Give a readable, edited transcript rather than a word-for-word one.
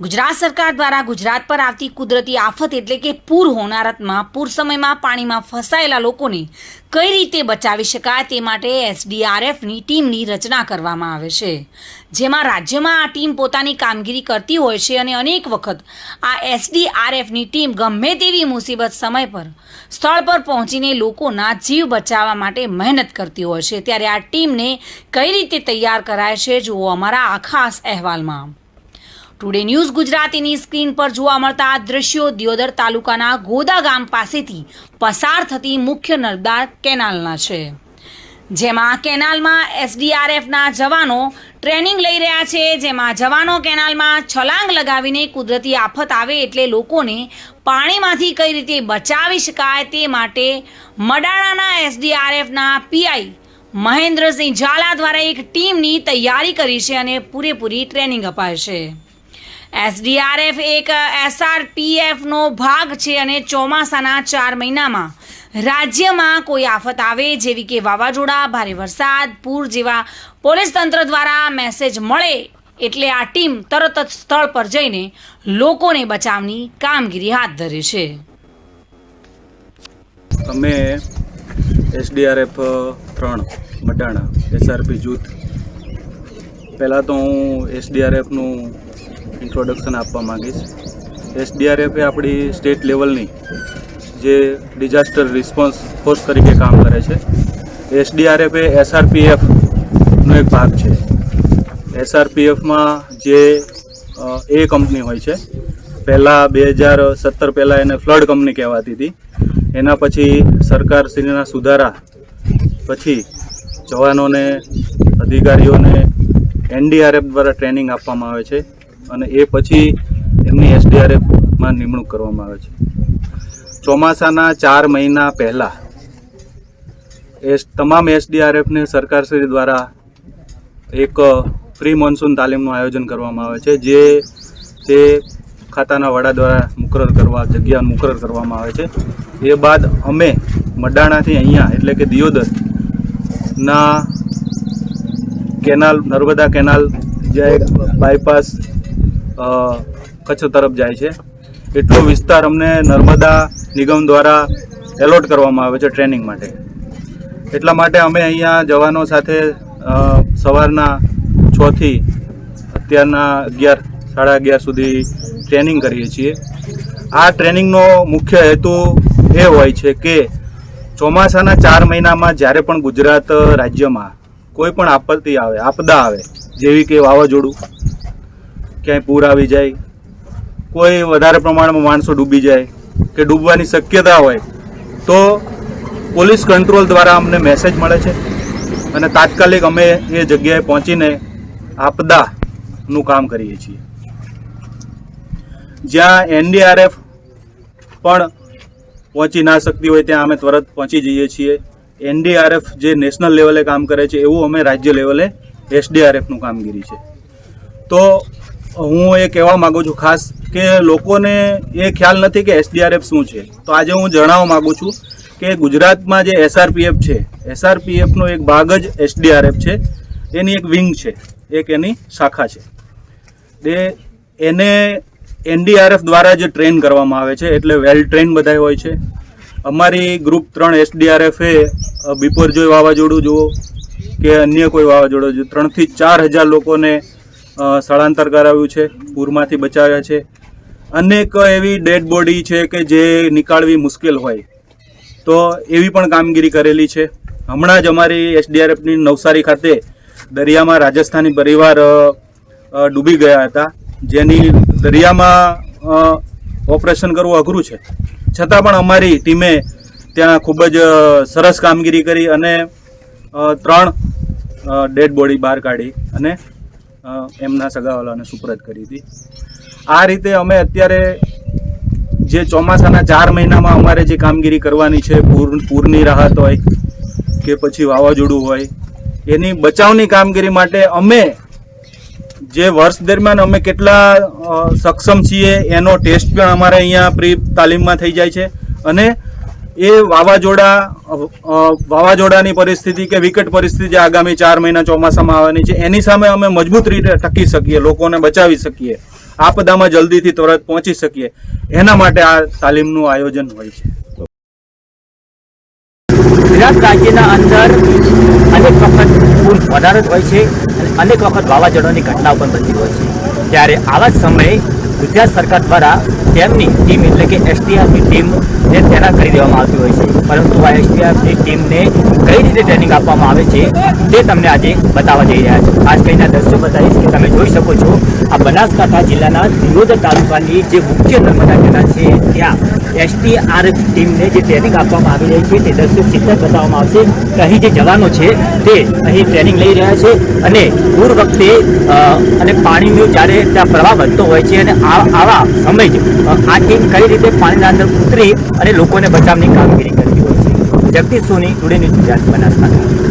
ગુજરાત સરકાર દ્વારા ગુજરાત પર આવતી કુદરતી આફત એટલે કે પૂર હોનારતમાં પૂર સમયમાં પાણીમાં ફસાયેલા લોકોને કઈ રીતે બચાવી શકાય તે માટે એસડીઆરએફની ટીમની રચના કરવામાં આવે છે, જેમાં રાજ્યમાં આ ટીમ પોતાની કામગીરી કરતી હોય છે અને અનેક વખત આ એસડીઆરએફની ટીમ ગમે તેવી મુસીબત સમય પર સ્થળ પર પહોંચીને લોકોના જીવ બચાવવા માટે મહેનત કરતી હોય છે। ત્યારે આ ટીમને કઈ રીતે તૈયાર કરાય છે, જુઓ અમારા આ ખાસ અહેવાલમાં। ટુડે ન્યૂઝ ગુજરાતીની સ્ક્રીન પર જોવા મળતા આ દ્રશ્યો દિયોદર તાલુકાના ગોદા ગામ પાસેથી પસાર થતી મુખ્ય નર્મદા કેનાલના છે, જેમાં કેનાલમાં એસડીઆરએફના જવાનો ટ્રેનિંગ લઈ રહ્યા છે, જેમાં જવાનો કેનાલમાં છલાંગ લગાવીને કુદરતી આફત આવે એટલે લોકોને પાણીમાંથી કઈ રીતે બચાવી શકાય તે માટે મડાણાના એસડીઆરએફના પીઆઈ મહેન્દ્રસિંહ ઝાલા દ્વારા એક ટીમની તૈયારી કરી છે અને પૂરેપૂરી ટ્રેનિંગ અપાય છે। એસડીઆરએફ એક એસઆરપીએફનો ભાગ છે અને ચોમાસાના 4 મહિનામાં રાજ્યમાં કોઈ આફત આવે જેવી કે વાવાઝોડા, ભારે વરસાદ, પૂર જેવા પોલીસ તંત્ર દ્વારા મેસેજ મળે એટલે આ ટીમ તરત જ સ્થળ પર જઈને લોકોને બચાવની કામગીરી હાથ ધરે છે। અમે એસડીઆરએફ 3 મડાણા એસઆરપી જૂથ, પહેલાં તો હું એસડીઆરએફનું ઇન્ટ્રોડક્શન આપવા માંગીશ। એસડીઆરએફ એ આપણી સ્ટેટ લેવલની જે ડિઝાસ્ટર રિસ્પોન્સ ફોર્સ તરીકે કામ કરે છે। એસડીઆરએફ એ એસઆરપીએફનો એક ભાગ છે। એસઆરપીએફમાં જે એ કંપની હોય છે, પહેલાં 2017 પહેલાં એને ફ્લડ કંપની કહેવાતી હતી, એના પછી સરકારશ્રીના સુધારા પછી જવાનોને, અધિકારીઓને એનડીઆરએફ દ્વારા ટ્રેનિંગ આપવામાં આવે છે અને એ પછી એમની એસડીઆરએફમાં નિમણૂક કરવામાં આવે છે। ચોમાસાના 4 મહિના પહેલાં તમામ એસડીઆરએફને સરકારશ્રી દ્વારા એક પ્રી મોન્સૂન તાલીમનું આયોજન કરવામાં આવે છે, જે તે ખાતાના વડા દ્વારા જગ્યા મુકરર કરવામાં આવે છે। એ બાદ અમે મડાણાથી અહીંયા એટલે કે દિયોદરના કેનાલ, નર્મદા કેનાલ જે બાયપાસ કચ્છ તરફ જાય છે, એટલો વિસ્તાર અમને નર્મદા નિગમ દ્વારા એલોટ કરવામાં આવે છે ટ્રેનિંગ માટે। એટલા માટે અમે અહીંયા જવાનો સાથે સવારના 6 થી અત્યારના 11, સાડા 11 સુધી ટ્રેનિંગ કરીએ છીએ। આ ટ્રેનિંગનો મુખ્ય હેતુ એ હોય છે કે ચોમાસાના 4 મહિનામાં જ્યારે પણ ગુજરાત રાજ્યમાં કોઈ પણ આપદા આવે જેવી કે વાવાઝોડું, ક્યાંય પૂર આવી જાય, કોઈ વધારે પ્રમાણમાં માણસો ડૂબી જાય કે ડૂબવાની શક્યતા હોય તો પોલીસ કંટ્રોલ દ્વારા અમને મેસેજ મળે છે અને તાત્કાલિક અમે એ જગ્યાએ પહોંચીને આપદાનું કામ કરીએ છીએ। જ્યાં એનડીઆરએફ પણ પહોંચી ના શકતી હોય ત્યાં અમે તરત પહોંચી જઈએ છીએ। એનડીઆરએફ જે નેશનલ લેવલે કામ કરે છે એવું અમે રાજ્ય લેવલે એસડીઆરએફનું કામગીરી છે। તો હું એ કહેવા માગું છું ખાસ કે લોકોને એ ખ્યાલ નથી કે એસડીઆરએફ શું છે, તો આજે હું જણાવવા માગું છું કે ગુજરાતમાં જે એસઆરપીએફ છે, એસઆરપીએફનો એક ભાગ જ એસડીઆરએફ છે, એની એક વિંગ છે, એક એની શાખા છે। એને એનડીઆરએફ દ્વારા જે ટ્રેન કરવામાં આવે છે, એટલે વેલ ટ્રેન બધા હોય છે। અમારી ગ્રુપ 3 એસડીઆરએફે બિપોરજોય વાવાઝોડું જુઓ કે અન્ય કોઈ વાવાઝોડું જુઓ 3 થી 4 હજાર લોકોને સ્થળાંતર કરાવ્યું છે, પૂરમાંથી બચાવ્યા છે। અનેક એવી ડેડ બોડી છે કે જે નીકાળવી મુશ્કેલ હોય તો એવી પણ કામગીરી કરેલી છે। હમણાં જ અમારી એસડીઆરએફની નવસારી ખાતે દરિયામાં રાજસ્થાની પરિવાર ડૂબી ગયા હતા, જેની દરિયામાં ઓપરેશન કરવું અઘરું છે, છતાં પણ અમારી ટીમે ત્યાં ખૂબ જ સરસ કામગીરી કરી અને 3 ડેડ બોડી બહાર કાઢી અને એમના સગાવાલાને સુપરત કરી હતી। આ રીતે અમે અત્યારે જે ચોમાસાના 4 મહિનામાં અમારે જે કામગીરી કરવાની છે, પૂરની રાહત હોય કે પછી વાવાઝોડું હોય, એની બચાવની કામગીરી માટે અમે જે વર્ષ દરમિયાન અમે કેટલા સક્ષમ છીએ એનો ટેસ્ટ પણ અમારે અહીંયા પ્રી તાલીમમાં થઈ જાય છે અને એ વાવાઝોડાની પરિસ્થિતિ કે વિકટ પરિસ્થિતિ આગામી 4 મહિના ચોમાસામાં આવવાની છે, એની સામે અમે મજબૂત રીતે ટકી શકીએ, લોકોને બચાવી શકીએ। આપદામાં જલ્દીથી તરત પહોંચી શકીએ એના માટે આ તાલીમનું આયોજન હોય છે. ગુજરાત રાજ્યના અંદર અનેક વખત પૂર વધારે હોય છે અને અનેક વખત વાવાઝોડાની ઘટનાઓ પણ બનતી હોય છે. ત્યારે આવા જ સમયે ગુજરાત સરકાર દ્વારા તેમની ટીમ એટલે કે એસડીઆરની ટીમને તૈનાત કરી દેવામાં આવતી હોય છે. પરંતુ આ એસડીઆરની ટીમને કઈ રીતે ટ્રેનિંગ આપવામાં આવે છે તે તમને આજે બતાવવા જઈ રહ્યા છે. ખાસ કરીને દર્શકો બતાવીશ કે તમે જોઈ શકો છો આ બનાસકાંઠા જિલ્લાના દિયોદર તાલુકાની જે મુખ્ય નર્મદા કેનાલ છે ત્યાં એસડીઆરએફ ટીમને જે ટ્રેનિંગ આપવામાં આવી રહી છે તે દર્શક સીધા બતાવવામાં આવશે કે અહીં જે જવાનો છે તે અહીં ટ્રેનિંગ લઈ રહ્યા છે અને પૂર વખતે અને પાણીનો જ્યારે ત્યાં પ્રવાહ વધતો હોય છે અને આવા સમય જ આ ટીમ કઈ રીતે પાણીના અંદર ઉતરી અને લોકોને બચાવની કામગીરી કરતી હોય છે. જગદીશ સોની, ટુડે ન્યૂઝ ગુજરાત, બનાસકાંઠા.